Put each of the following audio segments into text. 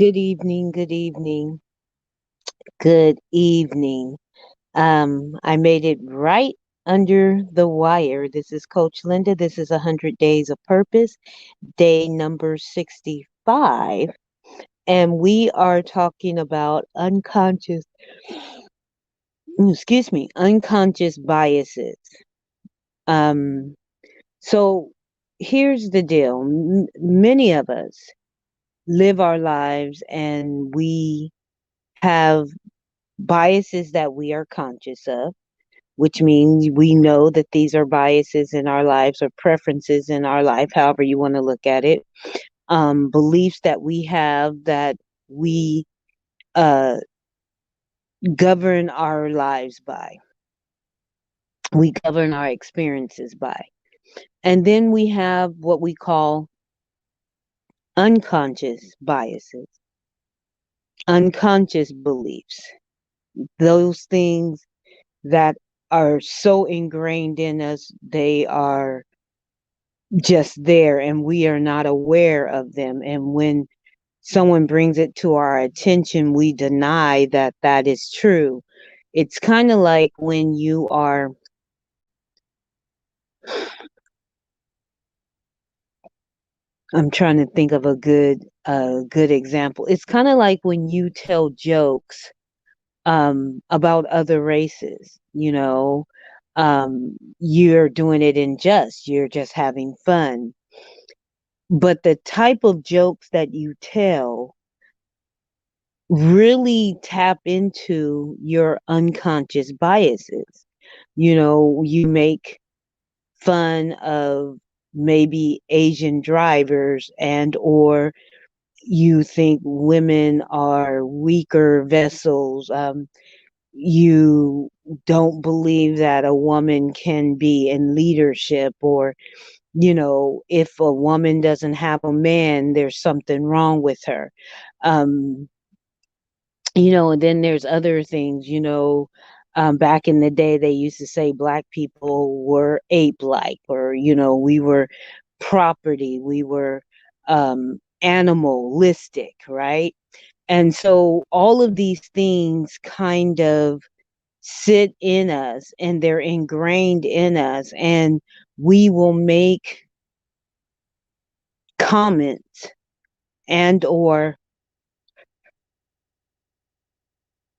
Good evening, good evening, good evening. I made it right under the wire. This is Coach Linda. This is 100 Days of Purpose, day number 65. And we are talking about unconscious biases. Um, so here's the deal. Many of us live our lives and we have biases that we are conscious of, which means we know that these are biases in our lives or preferences in our life, however you want to look at it. Beliefs that we have that we uh, govern our lives by, we govern our experiences by. And then we have what we call unconscious biases, unconscious beliefs, those things that are so ingrained in us, they are just there and we are not aware of them. And when someone brings it to our attention, we deny that that is true. It's kind of like when you are, I'm trying to think of a good example. It's kind of like when you tell jokes about other races, you're doing it in jest, you're just having fun. But the type of jokes that you tell really tap into your unconscious biases. You make fun of maybe Asian drivers and or you think women are weaker vessels. You don't believe that a woman can be in leadership, or if a woman doesn't have a man, there's something wrong with her. um and then there's other things, back in the day, they used to say black people were ape-like, or, we were property, we were animalistic, right? And so all of these things kind of sit in us and they're ingrained in us, and we will make comments and or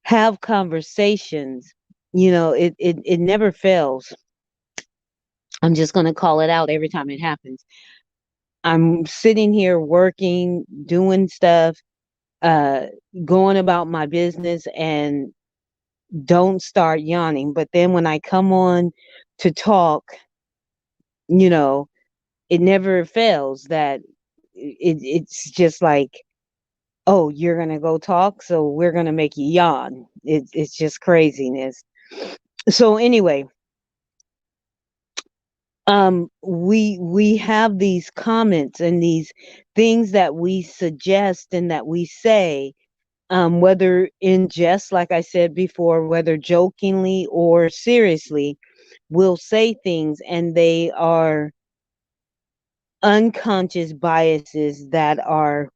have conversations. It never fails. I'm just going to call it out every time it happens. I'm sitting here working, doing stuff, uh, going about my business, and don't start yawning. But then when I come on to talk, you know, it never fails that it's just like, oh, you're going to go talk. So we're going to make you yawn. It's just craziness. So anyway, we have these comments and these things that we suggest and that we say, whether in jest, like I said before, whether jokingly or seriously, we'll say things, and they are unconscious biases that are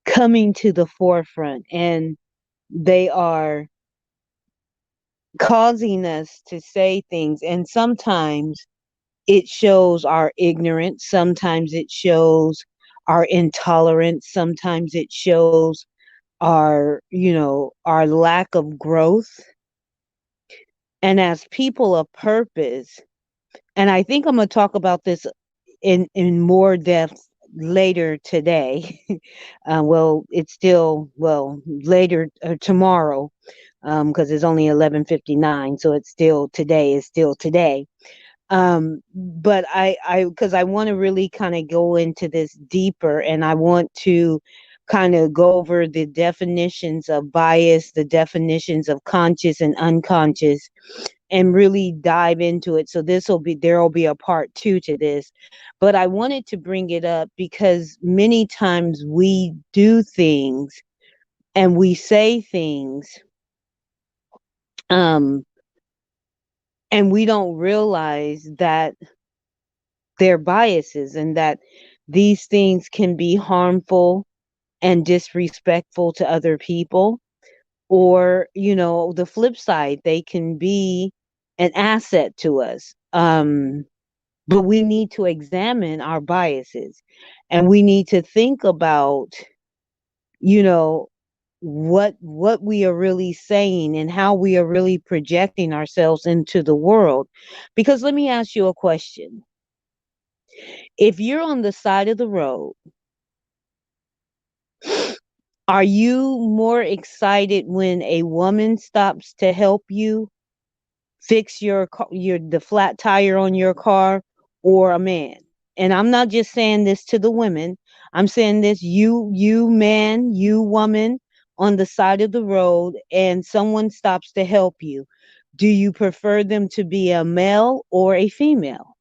coming to the forefront, and they are causing us to say things. And sometimes it shows our ignorance, sometimes it shows our intolerance, sometimes it shows our lack of growth. And as people of purpose, and I think I'm going to talk about this in more depth later today. Well, it's still, well, later, tomorrow, because it's only 11:59, so it's still today, is still today. But because I want to really kind of go into this deeper, and I want to kind of go over the definitions of bias, the definitions of conscious and unconscious, and really dive into it. So there'll be a part two to this. But I wanted to bring it up because many times we do things and we say things, um and we don't realize that they're biases, and that these things can be harmful and disrespectful to other people, or the flip side, they can be an asset to us. But we need to examine our biases, and we need to think about you know what we are really saying and how we are really projecting ourselves into the world. Because let me ask you a question. If you're on the side of the road, are you more excited when a woman stops to help you fix your the flat tire on your car, or a man? And I'm not just saying this to the women. I'm saying this, you man, you woman, on the side of the road and someone stops to help you. Do you prefer them to be a male or a female?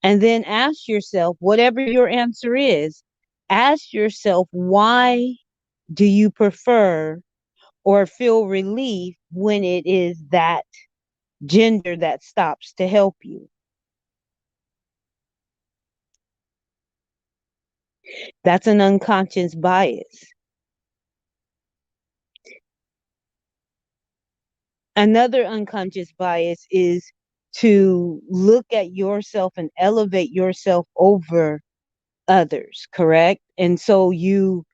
And then ask yourself, whatever your answer is, ask yourself, why do you prefer or feel relief when it is that gender that stops to help you? That's an unconscious bias. Another unconscious bias is to look at yourself and elevate yourself over others, correct? And so you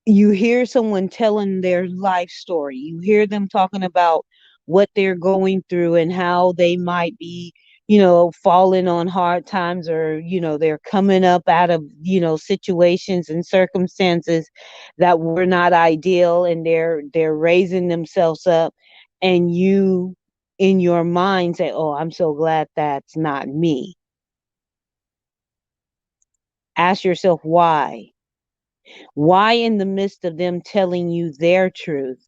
hear someone telling their life story. You hear them talking about what they're going through and how they might be, falling on hard times, or, they're coming up out of, situations and circumstances that were not ideal, and they're raising themselves up. And you in your mind say, "Oh, I'm so glad that's not me." Ask yourself why. Why, in the midst of them telling you their truth,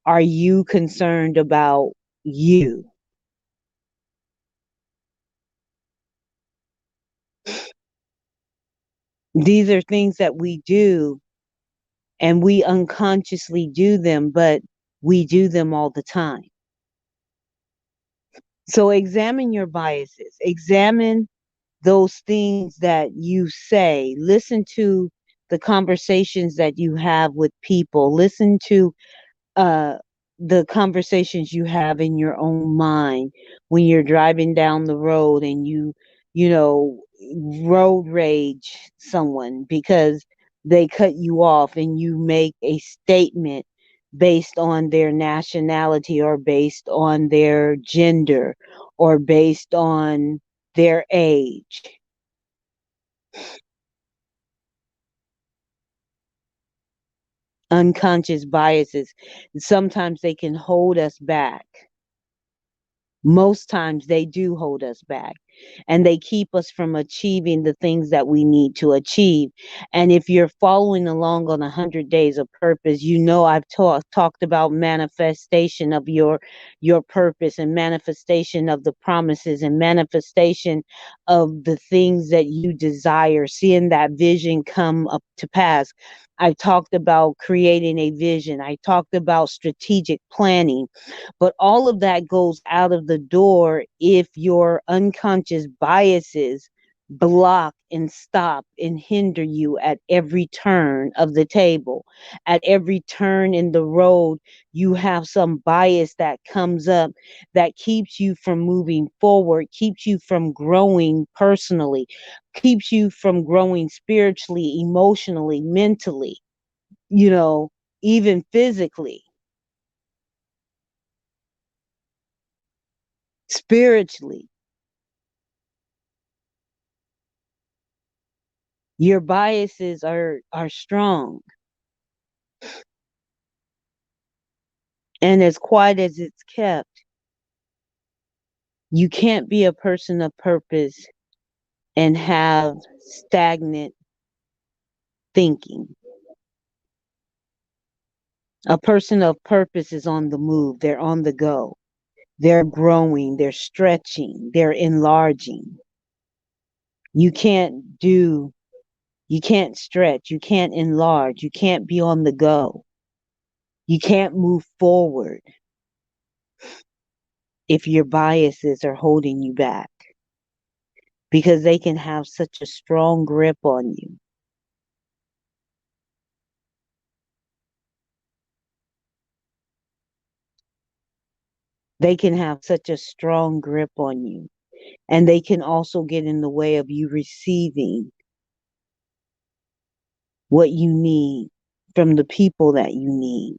are you concerned about you? These are things that we do, and we unconsciously do them, but we do them all the time. So examine your biases, examine those things that you say, listen to the conversations that you have with people, listen to uh the conversations you have in your own mind when you're driving down the road and you know road rage someone because they cut you off, and you make a statement based on their nationality, or based on their gender, or based on their age. Unconscious biases, sometimes they can hold us back. Most times they do hold us back, and they keep us from achieving the things that we need to achieve. And if you're following along on 100 days of purpose, I've talked about manifestation of your purpose, and manifestation of the promises, and manifestation of the things that you desire, seeing that vision come up to pass. I talked about creating a vision. I talked about strategic planning. But all of that goes out of the door if your unconscious biases block and stop and hinder you at every turn of the table. At every turn in the road, you have some bias that comes up that keeps you from moving forward, keeps you from growing personally, keeps you from growing spiritually, emotionally, mentally, you know, even physically, spiritually. Your biases are strong, and as quiet as it's kept, you can't be a person of purpose and have stagnant thinking. A person of purpose is on the move, they're on the go, they're growing, they're stretching, they're enlarging. You can't do you can't stretch, you can't enlarge, you can't be on the go, you can't move forward if your biases are holding you back, because they can have such a strong grip on you. They can have such a strong grip on you. And they can also get in the way of you receiving what you need from the people that you need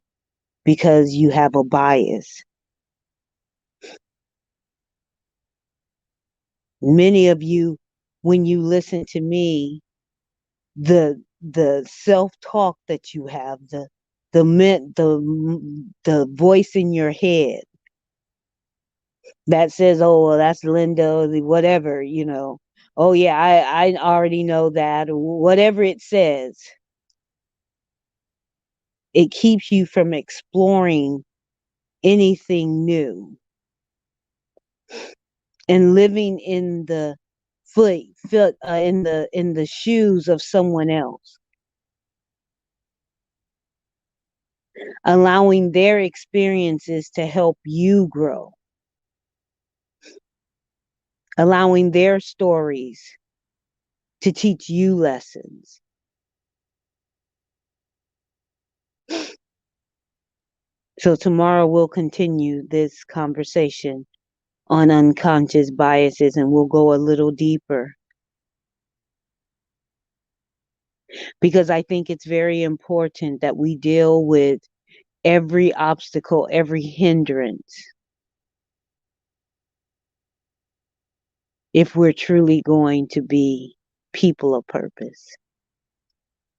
because you have a bias. Many of you, when you listen to me, the self-talk that you have, the voice in your head that says, "Oh, well, that's Linda," or whatever, "Oh yeah, I already know that," or whatever it says, it keeps you from exploring anything new and living in the in the shoes of someone else, allowing their experiences to help you grow, allowing their stories to teach you lessons. So tomorrow we'll continue this conversation on unconscious biases and we'll go a little deeper because I think it's very important that we deal with every obstacle, every hindrance, if we're truly going to be people of purpose.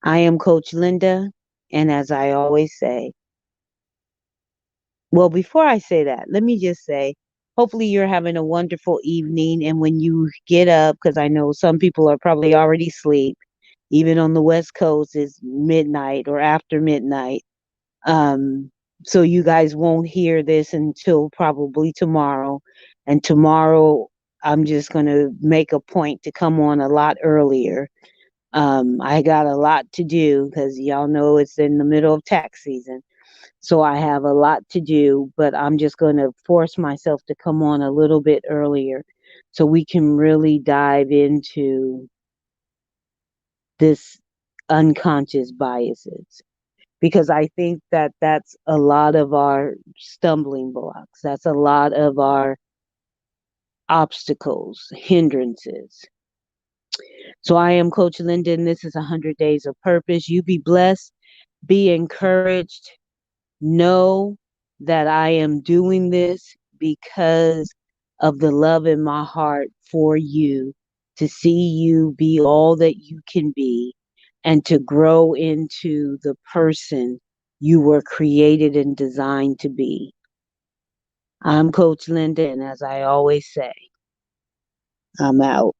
I am Coach Linda, and as I always say, well, before I say that, let me just say, hopefully you're having a wonderful evening. And when you get up, because I know some people are probably already asleep, even on the West Coast, it's midnight or after midnight. Um, so you guys won't hear this until probably tomorrow. And tomorrow, I'm just going to make a point to come on a lot earlier. I got a lot to do because y'all know it's in the middle of tax season. So I have a lot to do, but I'm just going to force myself to come on a little bit earlier so we can really dive into this unconscious biases. Because I think that that's a lot of our stumbling blocks. That's a lot of our obstacles, hindrances. So I am Coach Linda, and this is 100 Days of Purpose. You be blessed, be encouraged. Know that I am doing this because of the love in my heart for you, to see you be all that you can be and to grow into the person you were created and designed to be. I'm Coach Linda, and as I always say, I'm out.